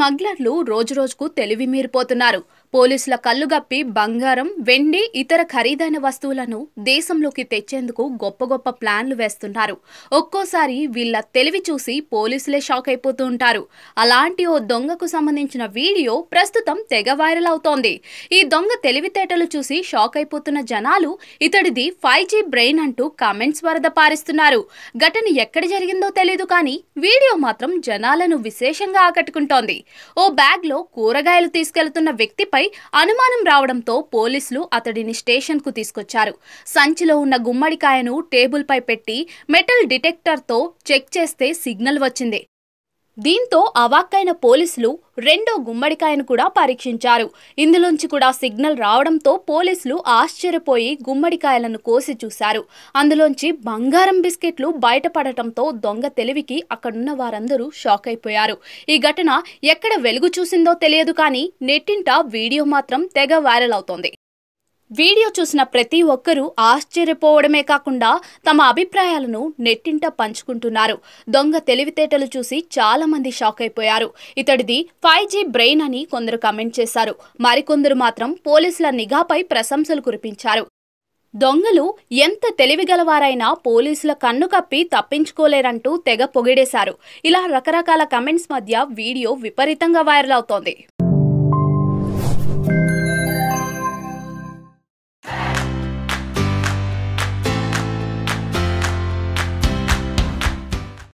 స్మగ్లర్లు రోజురోజుకు తెలివి మీరిపోతున్నారు. పోలీసుల కళ్ళుగప్పి బంగారం, వెండి, ఇతర ఖరీదైన వస్తువులను దేశంలోకి తెచ్చేందుకు గొప్ప గొప్ప ప్లాన్లు వేస్తున్నారు. ఒక్కోసారి వీళ్ళ తెలివి చూసి పోలీసులే షాక్ అయిపోతూ ఉంటారు. అలాంటి ఓ దొంగకు సంబంధించిన వీడియో ప్రస్తుతం తెగ వైరల్ అవుతోంది. ఈ దొంగ తెలివితేటలు చూసి షాక్ అయిపోతున్న జనాలు ఇతడిది 5G బ్రెయిన్ అంటూ కామెంట్స్ వరద పారిస్తున్నారు. ఘటన ఎక్కడ జరిగిందో తెలియదు కానీ వీడియో మాత్రం జనాలను విశేషంగా ఆకట్టుకుంటోంది. ఓ బ్యాగ్ లో కూరగాయలు తీసుకెళ్తున్న వ్యక్తిపై అనుమానం రావడంతో పోలీసులు అతడిని స్టేషన్ కు తీసుకొచ్చారు. సంచిలో ఉన్న గుమ్మడికాయను టేబుల్ పై పెట్టి మెటల్ డిటెక్టర్ తో చెక్ చేస్తే సిగ్నల్ వచ్చింది. దీంతో అవాక్కైన పోలీసులు రెండో గుమ్మడికాయను కూడా పరీక్షించారు. ఇందులోంచి కూడా సిగ్నల్ రావడంతో పోలీసులు ఆశ్చర్యపోయి గుమ్మడికాయలను కోసి చూశారు. అందులోంచి బంగారం బిస్కెట్లు బయటపడటంతో దొంగ తెలివికి అక్కడున్న వారందరూ షాక్ అయిపోయారు. ఈ ఘటన ఎక్కడ వెలుగు చూసిందో తెలియదు కానీ నెట్టింట వీడియో మాత్రం తెగ వైరల్ అవుతోంది. వీడియో చూసిన ప్రతి ఒక్కరూ ఆశ్చర్యపోవడమే కాకుండా తమ అభిప్రాయాలను నెట్టింట పంచుకుంటున్నారు. దొంగ తెలివితేటలు చూసి చాలా మంది షాక్ అయిపోయారు. ఇతడిది 5G బ్రెయిన్ అని కొందరు కామెంట్ చేశారు. మరికొందరు మాత్రం పోలీసుల నిఘాపై ప్రశంసలు కురిపించారు. దొంగలు ఎంత తెలివిగలవారైనా పోలీసుల కన్ను కప్పి తప్పించుకోలేరంటూ తెగ పొగిడేశారు. ఇలా రకరకాల కామెంట్స్ మధ్య వీడియో విపరీతంగా వైరల్ అవుతోంది.